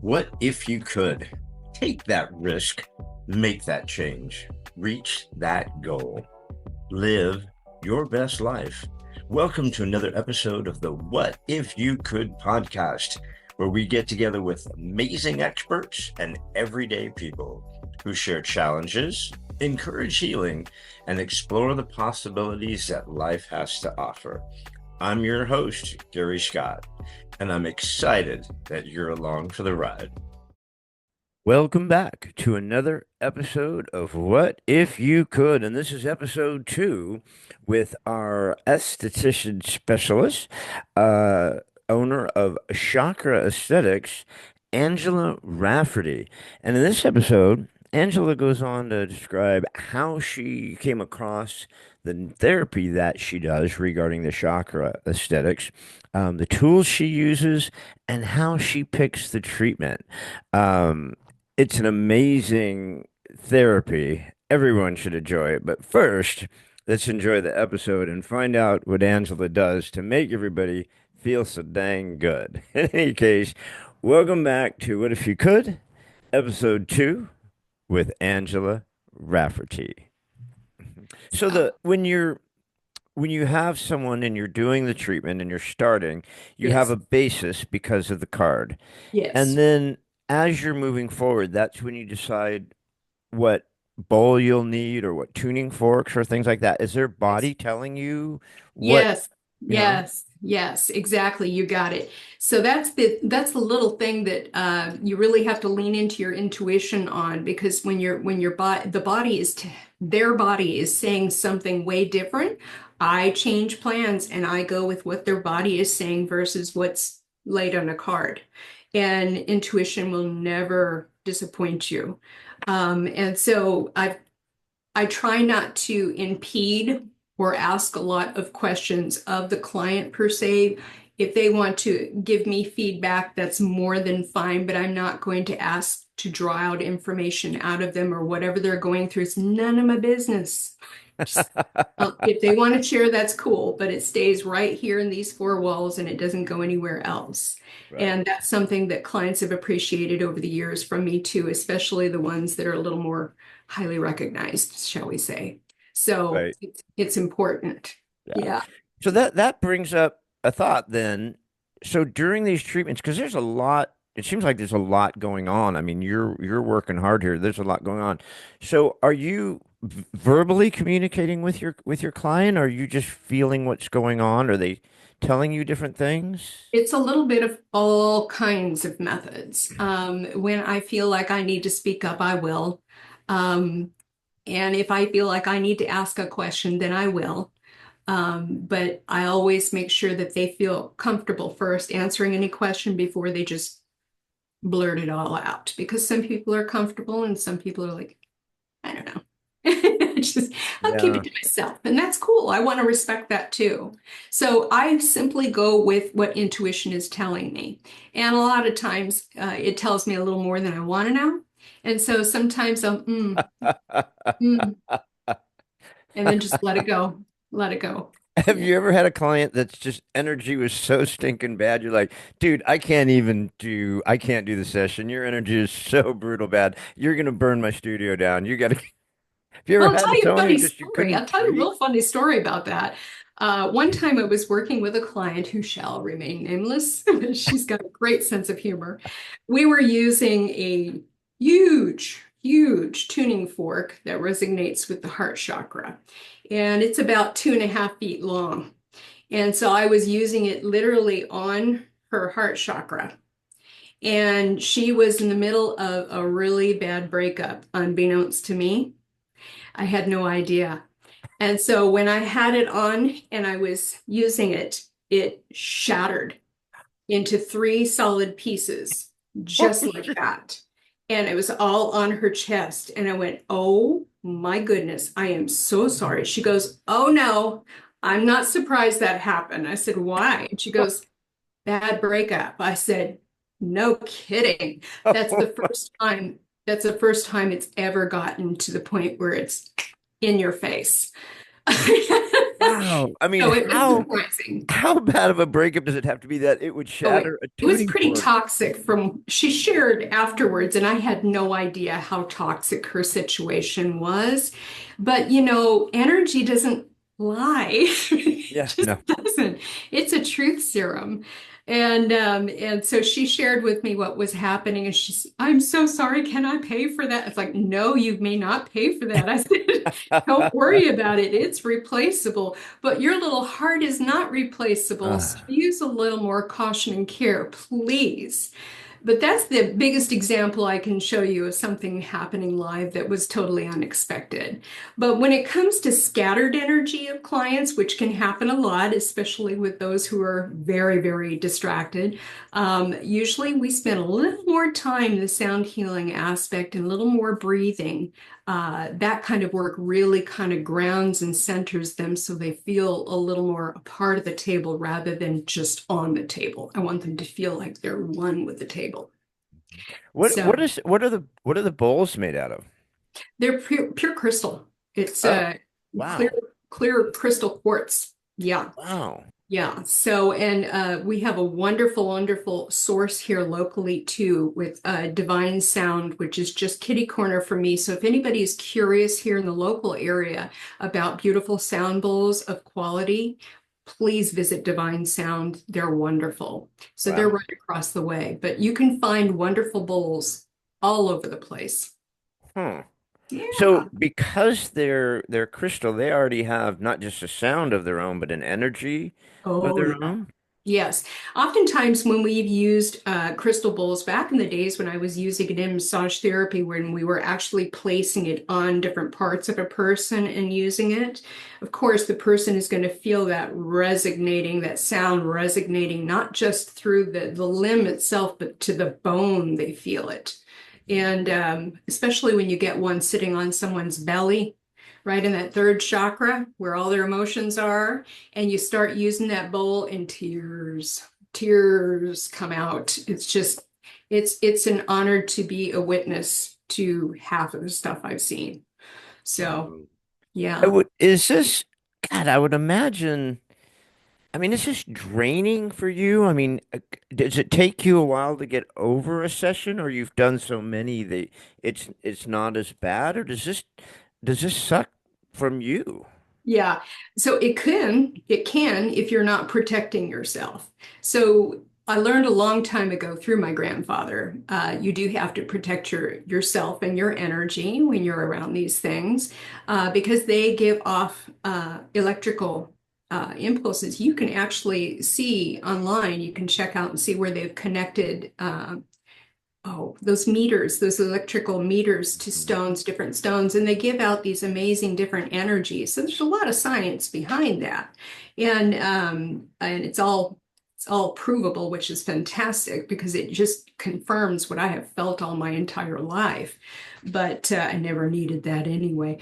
What if you could take that risk, make that change, reach that goal, live your best life? Welcome to another episode of the What If You Could podcast, where we get together with amazing experts and everyday people who share challenges, encourage healing, and explore the possibilities that life has to offer. I'm your host, Gary Scott, and I'm excited that you're along for the ride. Welcome back to another episode of What If You Could, and this is episode 2 with our esthetician specialist, owner of Chakra Esthetics, Angela Rafferty. And in this episode, Angela goes on to describe how she came across the therapy that she does regarding the chakra aesthetics, the tools she uses, and how she picks the treatment. It's an amazing therapy. Everyone should enjoy it. But first, let's enjoy the episode and find out what Angela does to make everybody feel so dang good. In any case, welcome back to What If You Could, episode 2 with Angela Rafferty. So Oh, when you have someone and you're doing the treatment and you're starting, you have yes, a basis because of the card. And yes, then as you're moving forward, that's when you decide what bowl you'll need or what tuning forks or things like that. Is their yes, body telling you what, yes, you know? yes, exactly. You got it. So that's the little thing that you really have to lean into your intuition on because when your body the body is t their body is saying something way different. I change plans and I go with what their body is saying versus what's laid on a card. And intuition will never disappoint you. And so I try not to impede or ask a lot of questions of the client per se. If they want to give me feedback, that's more than fine, but I'm not going to ask to draw out information out of them or whatever they're going through. It's none of my business. Just, if they want to share, that's cool, but it stays right here in these four walls and it doesn't go anywhere else. Right, And that's something that clients have appreciated over the years from me too, especially the ones that are a little more highly recognized, shall we say. So right. it's important. Yeah. Yeah. So that brings up a thought then. So during these treatments, because there's a lot, it seems like there's a lot going on. I mean, you're working hard here. There's a lot going on. So are you verbally communicating with your client? Are you just feeling what's going on? Are they telling you different things? It's a little bit of all kinds of methods. When I feel like I need to speak up, I will. Um, and if I feel like I need to ask a question, then I will. But I always make sure that they feel comfortable first answering any question before they just blurt it all out. Because some people are comfortable and some people are like, I don't know. Just I'll keep Yeah. it to myself. And that's cool. I want to respect that too. So I simply go with what intuition is telling me. And a lot of times it tells me a little more than I want to know. And so sometimes I'll mm, and then just let it go. Let it go. Have Yeah. you ever had a client that's just energy was so stinking bad? You're like, dude, I can't do the session. Your energy is so brutal bad. You're gonna burn my studio down. You gotta, have you ever Well, I'll had tell you a someone who funny just you story. couldn't I'll tell you a treat? real funny story about that. One time I was working with a client who shall remain nameless. She's got a great sense of humor. We were using a huge tuning fork that resonates with the heart chakra. And it's about 2.5 feet long. And so I was using it literally on her heart chakra. And she was in the middle of a really bad breakup, unbeknownst to me. I had no idea. And so when I had it on and I was using it, it shattered into three solid pieces, just Oh, like shit. that. And it was all on her chest. And I went, oh my goodness, I am so sorry. She goes, oh no, I'm not surprised that happened. I said, why? And she goes, bad breakup. I said, no kidding. That's Oh, the first time. That's the first time it's ever gotten to the point where it's in your face. Wow. I mean, So it was surprising. how bad of a breakup does it have to be that it would Oh, shatter a it was tuning pretty fork? toxic from she shared afterwards, and I had no idea how toxic her situation was. But energy doesn't lie. It Yeah, just no. doesn't. It's a truth serum. And so she shared with me what was happening, and I'm so sorry, can I pay for that? It's like, no, you may not pay for that. I said, don't worry about it. It's replaceable. But your little heart is not replaceable, so Uh, use a little more caution and care, please. But that's the biggest example I can show you of something happening live that was totally unexpected. But when it comes to scattered energy of clients, which can happen a lot, especially with those who are very, very distracted, usually we spend a little more time in the sound healing aspect and a little more breathing. That kind of work really kind of grounds and centers them so they feel a little more a part of the table rather than just on the table. I want them to feel like they're one with the table. So what are the bowls made out of? they're pure crystal. It's Oh, clear wow. clear crystal quartz. Yeah. Wow. Yeah. So, and we have a wonderful, wonderful source here locally too with Divine Sound, which is just kitty corner for me. So, if anybody is curious here in the local area about beautiful sound bowls of quality, please visit Divine Sound. They're wonderful. So, they're Wow. right across the way, but you can find wonderful bowls all over the place. Huh. So Yeah. because they're crystal, they already have not just a sound of their own, but an energy of Oh, their yeah. own. Yes. Oftentimes, when we've used crystal bowls back in the days when I was using it in massage therapy, when we were actually placing it on different parts of a person and using it, of course, the person is going to feel that resonating, that sound resonating, not just through the limb itself, but to the bone, they feel it. And especially when you get one sitting on someone's belly, right in that third chakra where all their emotions are, and you start using that bowl and tears come out. It's just it's an honor to be a witness to half of the stuff I've seen. So Wow. yeah. Is this, God, I would imagine, I mean, is this draining for you? I mean, does it take you a while to get over a session, or you've done so many that it's not as bad, or does this suck from you? Yeah. So it can if you're not protecting yourself. So I learned a long time ago through my grandfather, you do have to protect yourself and your energy when you're around these things, because they give off electrical impulses. You can actually see online, you can check out and see where they've connected those meters, those electrical meters to Mhm. stones, different stones, and they give out these amazing different energies. So there's a lot of science behind that, and it's all provable, which is fantastic because it just confirms what I have felt all my entire life. But I never needed that anyway.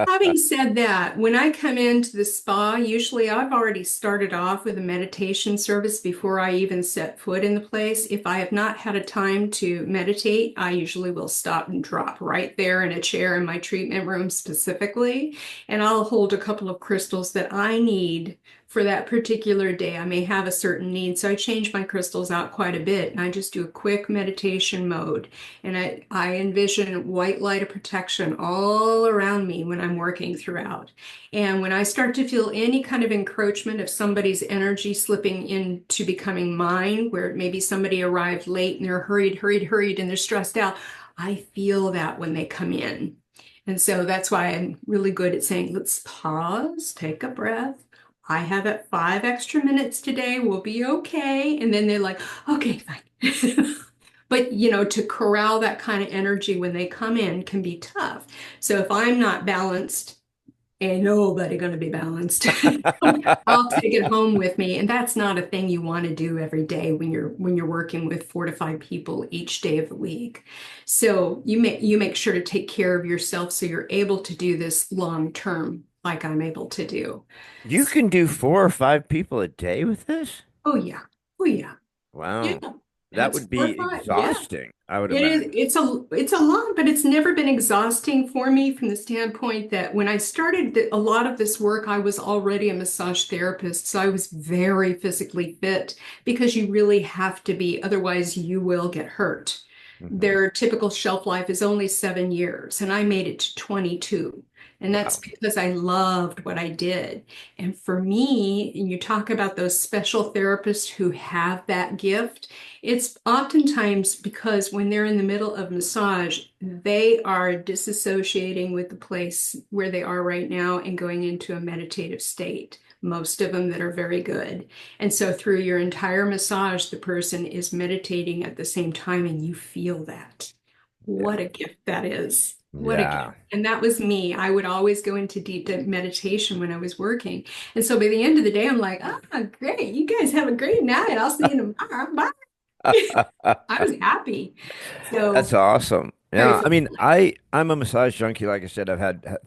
Having said that, when I come into the spa, usually I've already started off with a meditation service before I even set foot in the place. If I have not had a time to meditate, I usually will stop and drop right there in a chair in my treatment room specifically, and I'll hold a couple of crystals that I need for that particular day. I may have a certain need, so I change my crystals out quite a bit, and I just do a quick meditation mode. And I envision white light of protection all around me when I'm working throughout. And when I start to feel any kind of encroachment of somebody's energy slipping into becoming mine, where maybe somebody arrived late and they're hurried, hurried, hurried, and they're stressed out, I feel that when they come in. And so that's why I'm really good at saying, let's pause, take a breath. I have it 5 extra minutes today. We'll be okay. And then they're like, okay, fine. But to corral that kind of energy when they come in can be tough. So if I'm not balanced, ain't nobody going to be balanced. I'll take it home with me, and that's not a thing you want to do every day when you're working with 4 to 5 people each day of the week. So you make sure to take care of yourself so you're able to do this long term, like I'm able to do. You can do 4 or 5 people a day with this? Oh yeah, oh yeah, Wow. yeah. that That's would 4 be or 5. Yeah. exhausting, I would It is, imagine. it's a lot, but it's never been exhausting for me from the standpoint that when I started a lot of this work, I was already a massage therapist. So I was very physically fit because you really have to be, otherwise you will get hurt. Hmm. Their typical shelf life is only 7 years, and I made it to 22. And that's Wow. because I loved what I did. And for me, and you talk about those special therapists who have that gift, it's oftentimes because when they're in the middle of massage, they are disassociating with the place where they are right now and going into a meditative state. Most of them that are very good. And so through your entire massage, the person is meditating at the same time, and you feel that. What Yeah. a gift that is. What a Yeah. gift. And that was me. I would always go into deep meditation when I was working. And so by the end of the day, I'm like, ah, great. You guys have a great night. I'll see you tomorrow. Bye. I was happy. That's So awesome. very Yeah, I mean, fulfilling. I'm a massage junkie. Like I said, I've had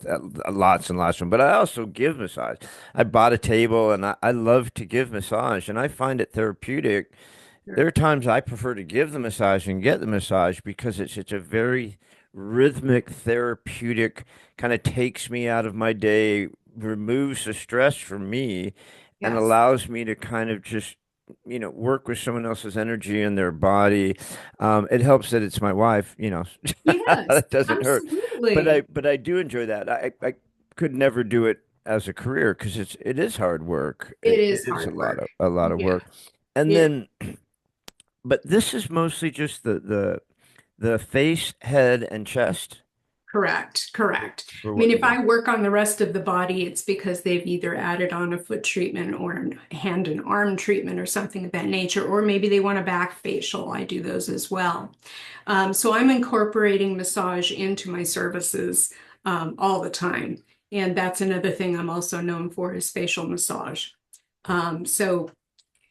lots and lots of them, but I also give massage. I bought a table, and I love to give massage, and I find it therapeutic. There are times I prefer to give the massage and get the massage because it's a very rhythmic, therapeutic, kind of takes me out of my day, removes the stress from me, and Yes. allows me to kind of just, work with someone else's energy in their body. It helps that it's my wife, Yes, that doesn't hurt. But I absolutely. but I do enjoy that. I could never do it as a career because it is hard work. It It is is hard work. a lot of Yeah, work. And it then but this is mostly just the face, head, and chest correct, correct. for I mean, what you if do. I work on the rest of the body, it's because they've either added on a foot treatment or a hand and arm treatment or something of that nature, or maybe they want a back facial. I do those as well. So I'm incorporating massage into my services all the time. And that's another thing I'm also known for is facial massage. So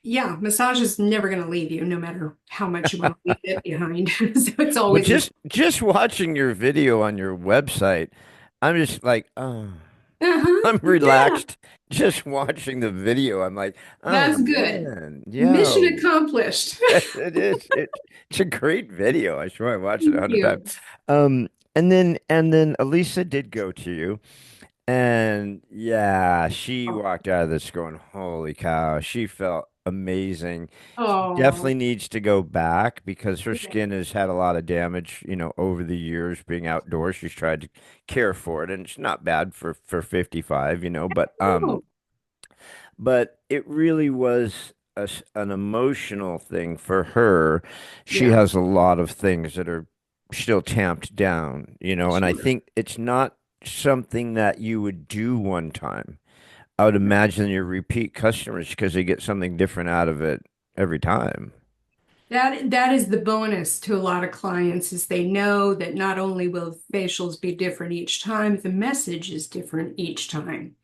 yeah, massage is never going to leave you, no matter how much you want to leave it behind. So it's But always just watching your video on your website, I'm just like, oh, uh-huh. I'm Yeah, relaxed just watching the video. I'm like, oh that's good. man, Mission yo, accomplished. it is. It's a great video. I swear I watched it a Thank hundred times. you. And then Elisa did go to you. And yeah, she Oh, walked out of this going, holy cow, she felt amazing. She oh, definitely needs to go back because her yeah. skin has had a lot of damage, over the years being outdoors. She's tried to care for it, and it's not bad for 55, Oh, but it really was an emotional thing for her. She yeah, has a lot of things that are still tamped down, and I sure. think it's not something that you would do one time. I would imagine your repeat customers because they get something different out of it every time. That is the bonus to a lot of clients is they know that not only will facials be different each time, the message is different each time.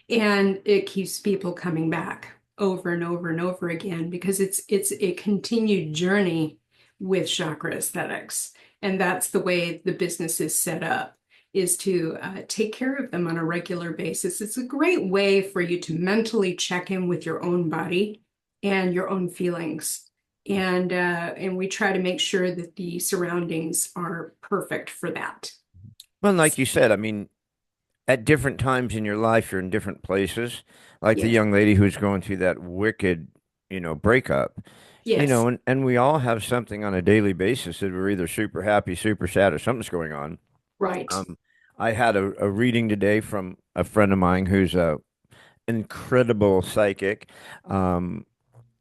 And it keeps people coming back over and over and over again because it's a continued journey with chakra aesthetics. And that's the way the business is set up, is to take care of them on a regular basis. It's a great way for you to mentally check in with your own body and your own feelings. And we try to make sure that the surroundings are perfect for that. Well, like you said, I mean, at different times in your life, you're in different places. Like the Yes. young lady who's going through that wicked, breakup, Yes. and we all have something on a daily basis that we're either super happy, super sad, or something's going on. Right. Um, I had a reading today from a friend of mine who's a incredible psychic, um,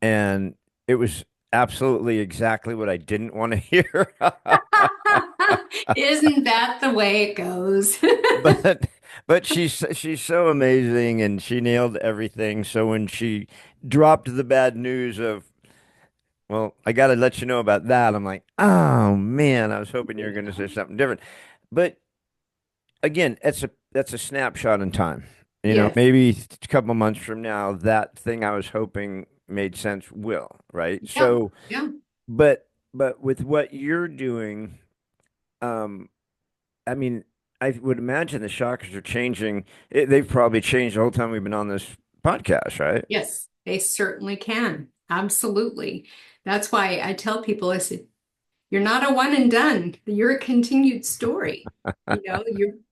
and it was absolutely exactly what I didn't want to hear. Isn't that the way it goes? But she's so amazing and she nailed everything. So when she dropped the bad news of, well, I got to let you know about that, I'm like, oh man, I was hoping you were going to say something different. But again, that's a snapshot in time. Yes. Maybe a couple of months from now, that thing I was hoping made sense will, right? Yeah. So, Yeah. but with what you're doing, um, I mean, I would imagine the chakras are changing. They've probably changed the whole time we've been on this podcast, right? Yes, they certainly can. Absolutely. That's why I tell people, I said, you're not a one and done. You're a continued story.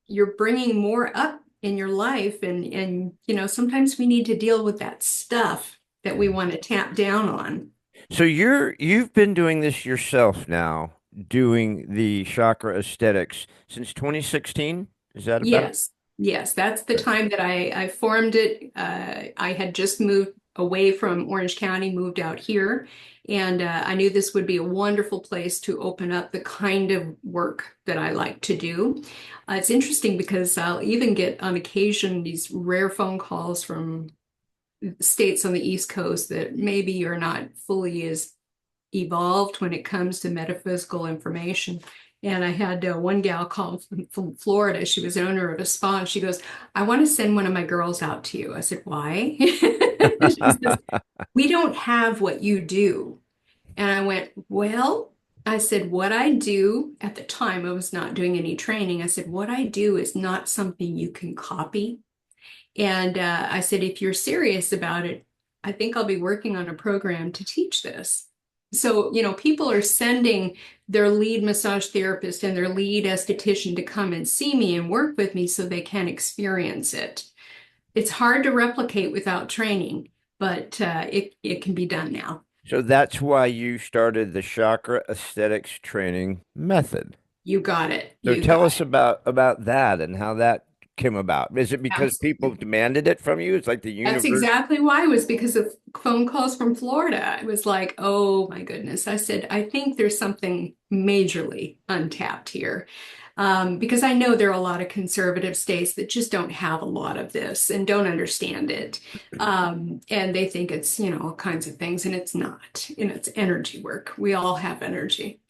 You're bringing more up in your life, and sometimes we need to deal with that stuff that we want to tap down on. So you've been doing this yourself now, doing the chakra aesthetics since 2016? Is that about Yes, yes, that's the it? time that I formed it. I had just moved away from Orange County, moved out here, and I knew this would be a wonderful place to open up the kind of work that I like to do. It's interesting because I'll even get on occasion these rare phone calls from states on the East Coast that maybe are not fully as evolved when it comes to metaphysical information. And I had one gal call from Florida. She was an owner of a spa, and she goes, "I want to send one of my girls out to you." I said, "Why?" She says, "We don't have what you do." And I went, "Well," I said, "what I do," at the time, I was not doing any training. I said, "What I do is not something you can copy." And I said, "If you're serious about it, I think I'll be working on a program to teach this." So, people are sending their lead massage therapist and their lead esthetician to come and see me and work with me so they can experience it. It's hard to replicate without training, but it can be done now. So that's why you started the Chakra Aesthetics Training Method. You got it. So You tell got us it. about that and how that came about. Is it because people Absolutely. demanded it from you? It's like the That's universe. exactly why. It was because of phone calls from Florida. It was like, oh my goodness. I said, I think there's something majorly untapped here. Because I know there are a lot of conservative states that just don't have a lot of this and don't understand it. And they think it's, all kinds of things, and it's not. It's energy work. We all have energy.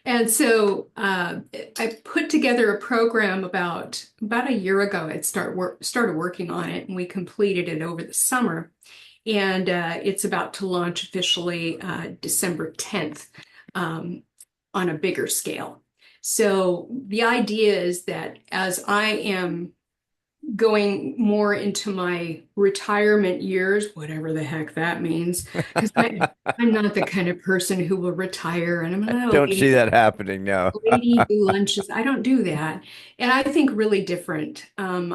And so I put together a program about a year ago. I started working on it, and we completed it over the summer. And it's about to launch officially December 10th on a bigger scale. So the idea is that as I am going more into my retirement years, whatever the heck that means, because I'm not the kind of person who will retire and I'm not a Don't see that happening now. lady who lunches. I don't do that. And I think really different. I'm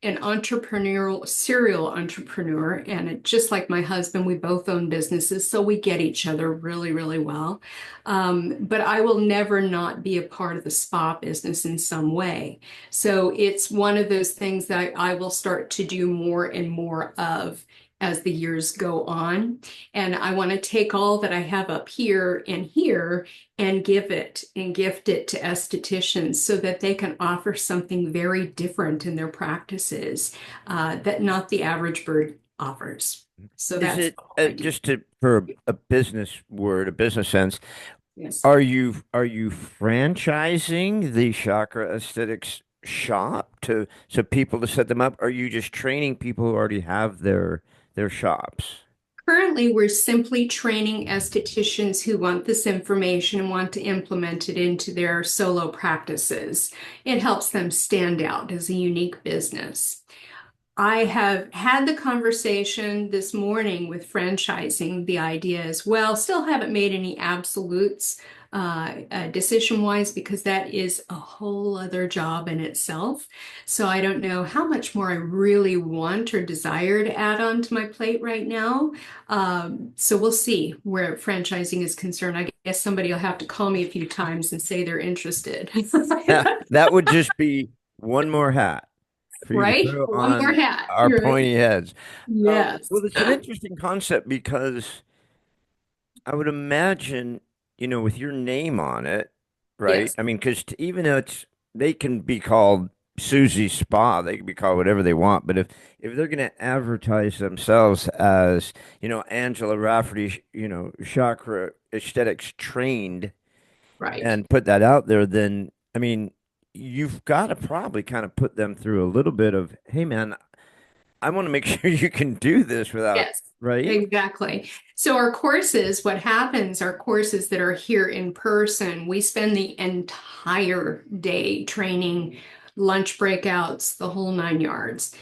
an entrepreneurial, serial entrepreneur, and just like my husband, we both own businesses, so we get each other really, really well. But I will never not be a part of the spa business in some way. So it's one of those things that I will start to do more and more of as the years go on. And I want to take all that I have up here and here and give it and gift it to estheticians so that they can offer something very different in their practices that not the average bird offers. So Is that's it all I do. just to for a business word, a business sense? Yes. Are you franchising the Chakra Aesthetics shop to so people to set them up? Are you just training people who already have their shops? Currently, we're simply training estheticians who want this information and want to implement it into their solo practices. It helps them stand out as a unique business. I have had the conversation this morning with franchising the idea as well. Still haven't made any absolutes decision-wise because that is a whole other job in itself. So I don't know how much more I really want or desire to add on to my plate right now. So we'll see where franchising is concerned. I guess somebody will have to call me a few times and say they're interested. That would just be one more hat for you to Right? throw One more on hat. our You're right. pointy heads. Yes. Well, it's an interesting concept because I would imagine, with your name on it, right? Yes. I mean, because even though they can be called Susie Spa, they can be called whatever they want. But if they're going to advertise themselves as, Angela Rafferty, chakra aesthetics trained Right. and put that out there, then I mean, you've got to probably kind of put them through a little bit of, hey, man, I want to make sure you can do this without, Yes. right? Exactly. So our courses, what happens, our courses that are here in person, we spend the entire day training lunch breakouts, the whole 9 yards.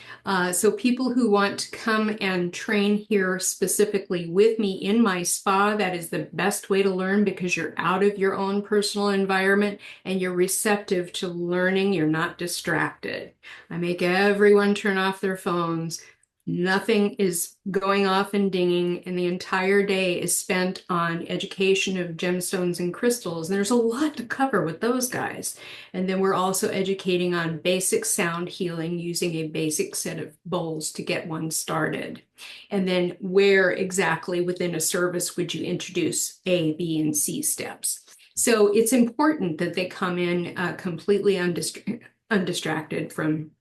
So people who want to come and train here specifically with me in my spa, that is the best way to learn because you're out of your own personal environment and you're receptive to learning. You're not distracted. I make everyone turn off their phones. Nothing is going off and dinging, and the entire day is spent on education of gemstones and crystals. And there's a lot to cover with those guys. And then we're also educating on basic sound healing using a basic set of bowls to get one started. And then where exactly within a service would you introduce A, B, and C steps? So it's important that they come in completely undistracted from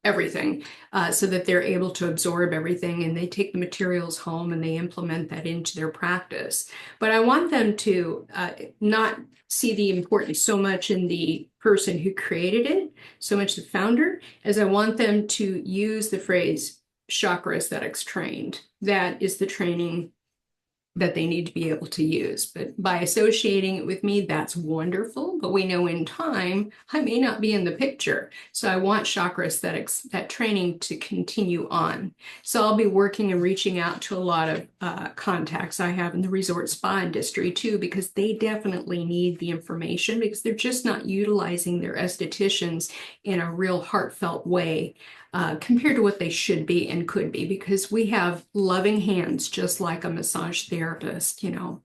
everything, so that they're able to absorb everything and they take the materials home and they implement that into their practice. But I want them to not see the importance so much in the person who created it, so much the founder, as I want them to use the phrase chakra aesthetics trained. That is the training that they need to be able to use. But by associating it with me, that's wonderful. But we know in time, I may not be in the picture. So I want chakra aesthetics, that training, to continue on. So I'll be working and reaching out to a lot of contacts I have in the resort spa industry too, because they definitely need the information because they're just not utilizing their estheticians in a real heartfelt way. Compared to what they should be and could be, because we have loving hands, just like a massage therapist, you know.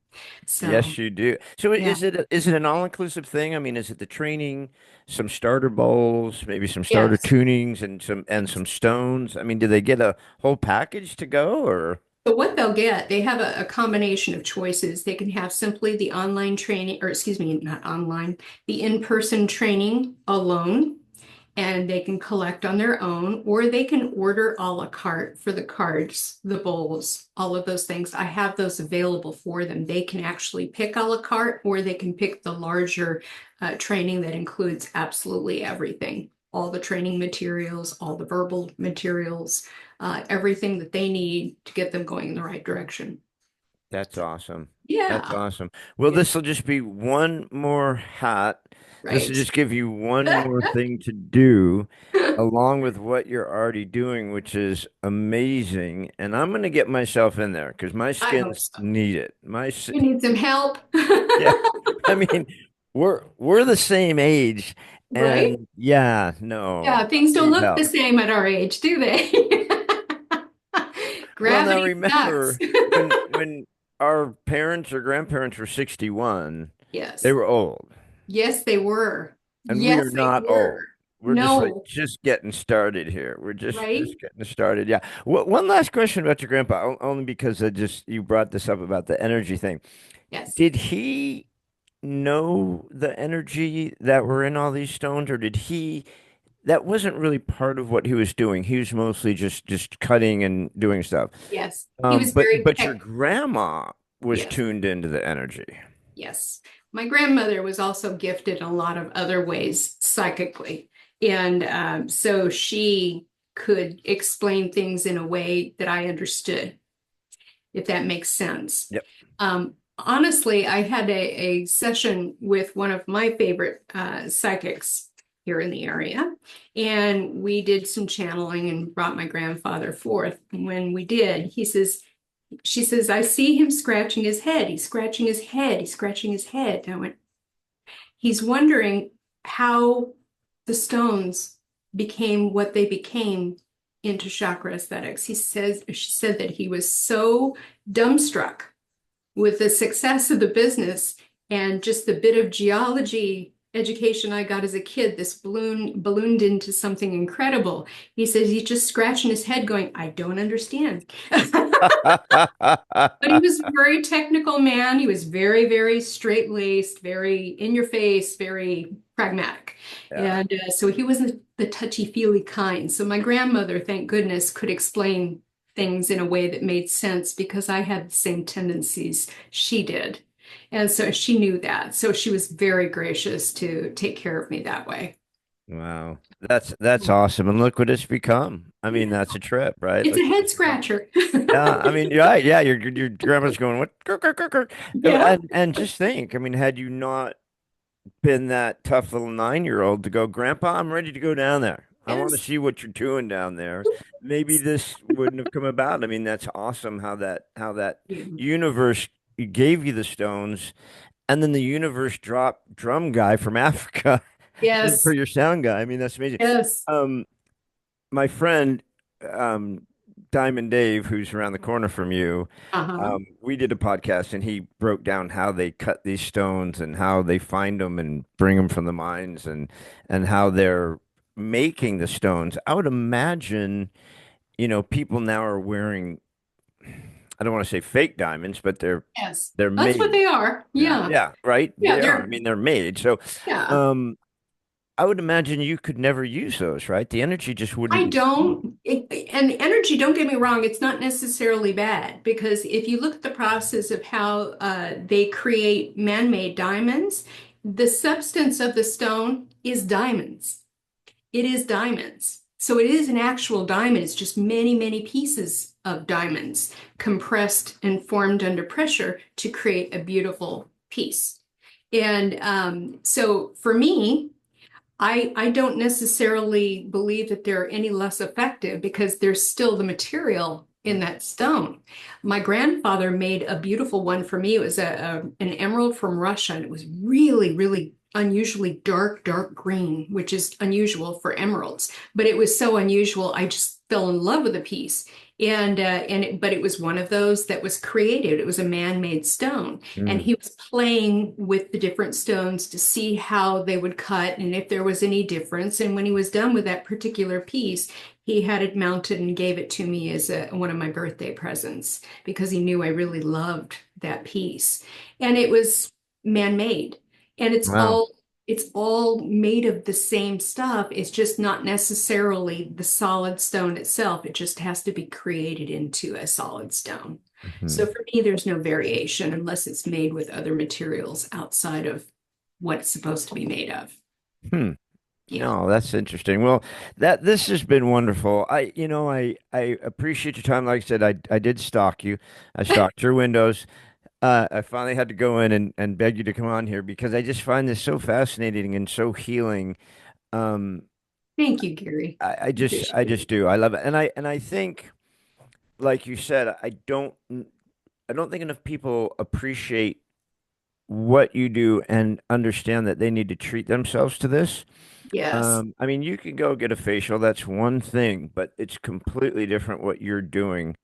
So Yes, you do. So yeah. is it an all-inclusive thing? I mean, is it the training, some starter bowls, maybe some starter Yes. tunings and some stones? I mean, do they get a whole package to go or? So what they'll get, they have a combination of choices. They can have simply the online training, or excuse me, not online, the in-person training alone, and they can collect on their own, or they can order a la carte for the cards, the bowls, all of those things. I have those available for them. They can actually pick a la carte, or they can pick the larger training that includes absolutely everything, all the training materials, all the verbal materials, everything that they need to get them going in the right direction. That's awesome. That's Yeah, awesome. Well, yeah, this will just be one more hat. This will right. just give you one more thing to do along with what you're already doing, which is amazing. And I'm going to get myself in there because my I hope skins so. need it. You need some help. Yeah. I mean, we're the same age Right? and yeah, no, Yeah, things I don't need look the help. same at our age, do they? Well, now Gravity sucks. remember when our parents or grandparents were 61, they Yes. were old. Yes, they were. And we are Yes, they not were. old. We're just like No, just getting started here. We're right? just getting started. Yeah. One last question about your grandpa, only because I just you brought this up about the energy thing. Yes. Did he know the energy that were in all these stones, or did he? That wasn't really part of what he was doing. He was mostly just cutting and doing stuff. Yes. He was very But your tech. grandma was Yes. tuned into the energy. Yes. My grandmother was also gifted in a lot of other ways psychically. And so she could explain things in a way that I understood, if that makes sense. Yep. Honestly, I had a session with one of my favorite psychics here in the area, and we did some channeling and brought my grandfather forth. And when we did, she says, I see him scratching his head. He's scratching his head. He's scratching his head. And I went, he's wondering how the stones became what they became into chakra aesthetics. She said that he was so dumbstruck with the success of the business and just the bit of geology education I got as a kid, this ballooned into something incredible. He says he's just scratching his head going, I don't understand. But he was a very technical man. He was very, very straight-laced, very in your face, very pragmatic. Yeah. And so he wasn't the touchy-feely kind. So my grandmother, thank goodness, could explain things in a way that made sense because I had the same tendencies she did. And so she knew that. So she was very gracious to take care of me that way. Wow. That's awesome. And look what it's become. I mean, Yeah. that's a trip, right? It's Look a what head it's become. scratcher. Yeah, I mean, yeah, yeah, your grandma's going, what? Grr, grr, grr, grr." Yeah. And just think, I mean, had you not been that tough little 9-year-old to go, Grandpa, I'm ready to go down there. I want to Yes. see what you're doing down there. Maybe this wouldn't have come about. I mean, that's awesome how that Yeah. universe gave you the stones, and then the universe dropped drum guy from Africa in for Yes. your sound guy. I mean, that's amazing. Yes. Um, my friend, um, Diamond Dave, who's around the corner from you, Uh-huh. we did a podcast and he broke down how they cut these stones and how they find them and bring them from the mines and how they're making the stones. I would imagine, people now are wearing, I don't want to say fake diamonds, but Yes. they're That's what made. they are. Yeah, Yeah. yeah, right. Yeah, They are. I they're mean, they're made. So, yeah. um, I would imagine you could never use those, right? The energy just I wouldn't. don't, and energy, don't get me wrong, it's not necessarily bad because if you look at the process of how they create man-made diamonds, the substance of the stone is diamonds. It is diamonds. So it is an actual diamond. It's just many, many pieces of diamonds compressed and formed under pressure to create a beautiful piece. And so for me, I don't necessarily believe that they're any less effective because there's still the material in that stone. My grandfather made a beautiful one for me. It was an emerald from Russia, and it was really, really unusually dark, dark green, which is unusual for emeralds. But it was so unusual, I just fell in love with the piece. But it was one of those that was created. It was a man-made stone. And Mm. he was playing with the different stones to see how they would cut and if there was any difference. And when he was done with that particular piece, he had it mounted and gave it to me as one of my birthday presents because he knew I really loved that piece. And it was man-made. And Wow. it's all made of the same stuff. It's just not necessarily the solid stone itself. It just has to be created into a solid stone. So Mhm. for me, there's no variation unless it's made with other materials outside of what it's supposed to be made of. Hmm. Yeah. No, that's interesting. Well, that this has been wonderful. I appreciate your time. Like I said, I did stalk you. I stalked your windows. I finally had to go in and beg you to come on here because I just find this so fascinating and so healing. Um, Thank you, Gary. I Appreciate just it. do. I love it, and I think, like you said, I don't think enough people appreciate what you do and understand that they need to treat themselves to this. Yes. I mean, you can go get a facial, that's one thing, but it's completely different what you're doing.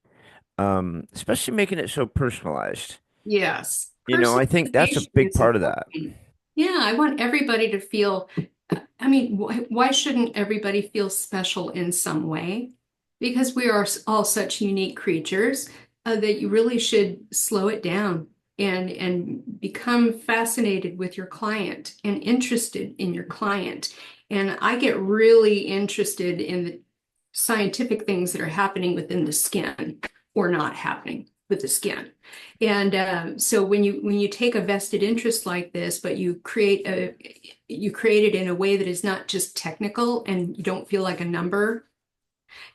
Especially making it so personalized. Yes. I think that's a Personalization big is part of that. important. Yeah, I want everybody to feel, I mean, why shouldn't everybody feel special in some way? Because we are all such unique creatures that you really should slow it down and become fascinated with your client and interested in your client. And I get really interested in the scientific things that are happening within the skin or not happening with the skin. And so when you take a vested interest like this, but you create it in a way that is not just technical and you don't feel like a number,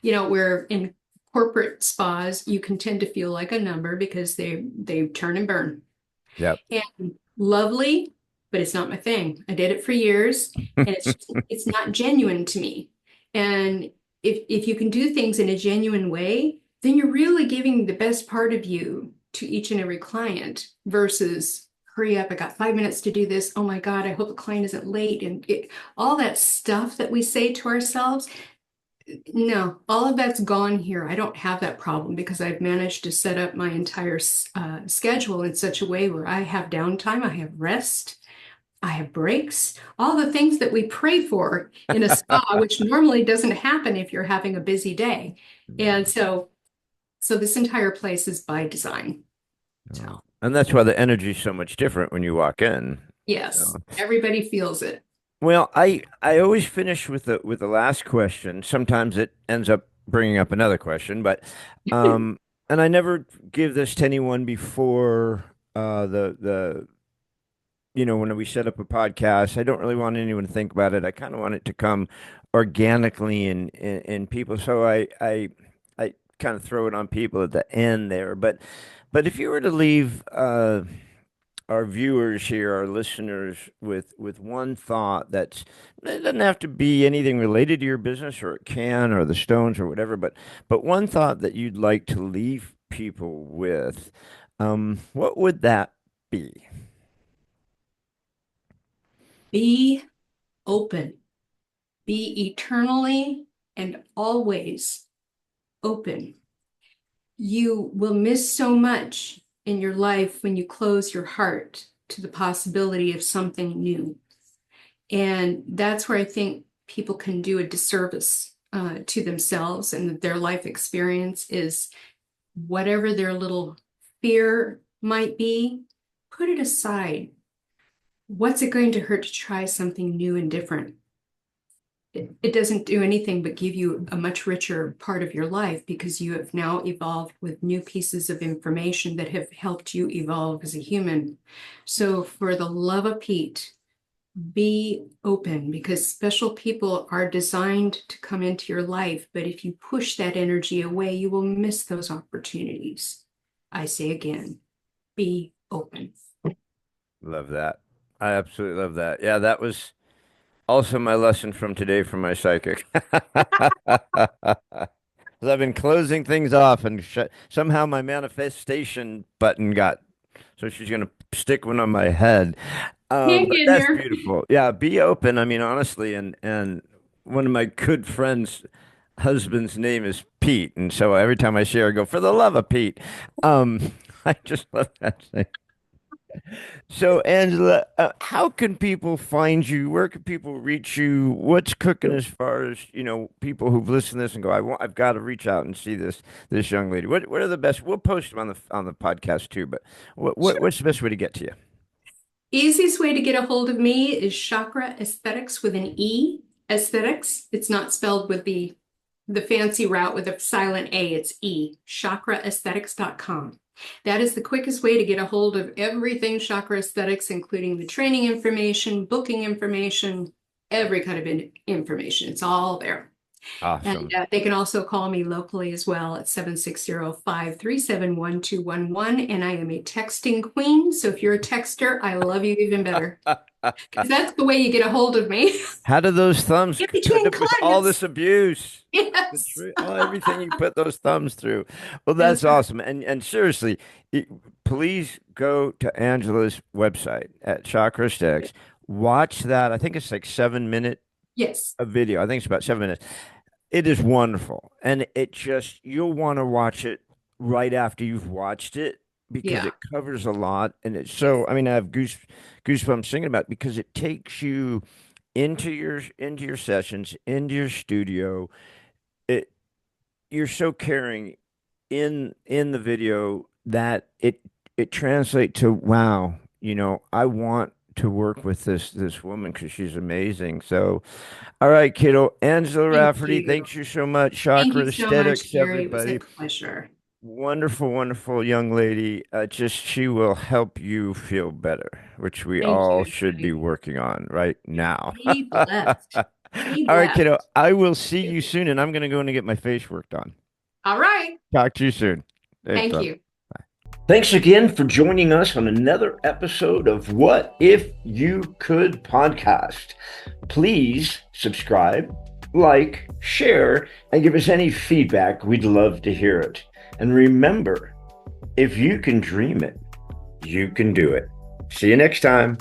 where in corporate spas you can tend to feel like a number because they turn and burn. Yep. And lovely, but it's not my thing. I did it for years, and it's not genuine to me. And if you can do things in a genuine way, then you're really giving the best part of you to each and every client versus hurry up, I got 5 minutes to do this. Oh my God, I hope the client isn't late. And all that stuff that we say to ourselves, no, all of that's gone here. I don't have that problem because I've managed to set up my entire schedule in such a way where I have downtime, I have rest, I have breaks, all the things that we pray for in a spa, which normally doesn't happen if you're having a busy day. And so this entire place is by design. Oh. So And that's why the energy is so much different when you walk in. yes, So, everybody feels it. well, I always finish with the last question. Sometimes it ends up bringing up another question, but um, and I never give this to anyone before the when we set up a podcast. I don't really want anyone to think about it. I kind of want it to come organically in people. So I kind of throw it on people at the end there. But if you were to leave our viewers here, our listeners, with one thought that's it doesn't have to be anything related to your business, or it can, or the stones, or whatever, but one thought that you'd like to leave people with, what would that be? Be open. Be eternally and always open. You will miss so much in your life when you close your heart to the possibility of something new. And that's where I think people can do a disservice to themselves and their life experience is whatever their little fear might be, put it aside. What's it going to hurt to try something new and different? It doesn't do anything but give you a much richer part of your life because you have now evolved with new pieces of information that have helped you evolve as a human. So for the love of Pete, be open because special people are designed to come into your life. But if you push that energy away, you will miss those opportunities. I say again, be open. Love that. I absolutely love that. Yeah, that was also my lesson from today from my psychic. 'Cause I've been closing things off, and somehow my manifestation button got, so she's going to stick one on my head. Hang But in that's there. beautiful. Yeah, be open. I mean, honestly, and one of my good friends' husband's name is Pete, and so every time I see her, I go, "For the love of Pete." I just love that thing. So, Angela, how can people find you? Where can people reach you? What's cooking as far as, people who've listened to this and go, I've got to reach out and see this young lady. What are the best? We'll post them on the podcast too, but Sure. what's the best way to get to you? Easiest way to get a hold of me is Chakra Aesthetics with an E. Aesthetics. It's not spelled with the fancy route with a silent A. It's E. ChakraAesthetics.com. That is the quickest way to get a hold of everything Chakra Aesthetics, including the training information, booking information, every kind of information. It's all there. Awesome. And they can also call me locally as well at 760-537-1211. And I am a texting queen. So if you're a texter, I love you even better. Because that's the way you get a hold of me. How do those thumbs Get put between up with all clients. this abuse? Yes. Everything you put those thumbs through. Well, That's that's awesome. And seriously, please go to Angela's website at Chakra Esthetics. Watch that. I think it's like 7 minute yes. a video. I think it's about 7 minutes. It is wonderful. And you'll want to watch it right after you've watched it because Yeah. it covers a lot. And it's so, I mean, I have goosebumps thinking about it because it takes you into your sessions, into your studio. It You're so caring in the video that it translates to, wow, I want to work with this woman because she's amazing. So, all right, kiddo. Angela Thank Rafferty, you. thanks you so much. Thank Chakra you so much, Aesthetics, Gary. It was a everybody. pleasure. Wonderful, wonderful young lady. She will help you feel better, which we Thank all you. should be working on right now. Be blessed. Be All right, kiddo. blessed. I will see you soon, and I'm going to go in and get my face worked on. All right. Talk to you soon. Thanks, Thank bud. you. Thanks again for joining us on another episode of What If You Could podcast. Please subscribe, like, share, and give us any feedback. We'd love to hear it. And remember, if you can dream it, you can do it. See you next time.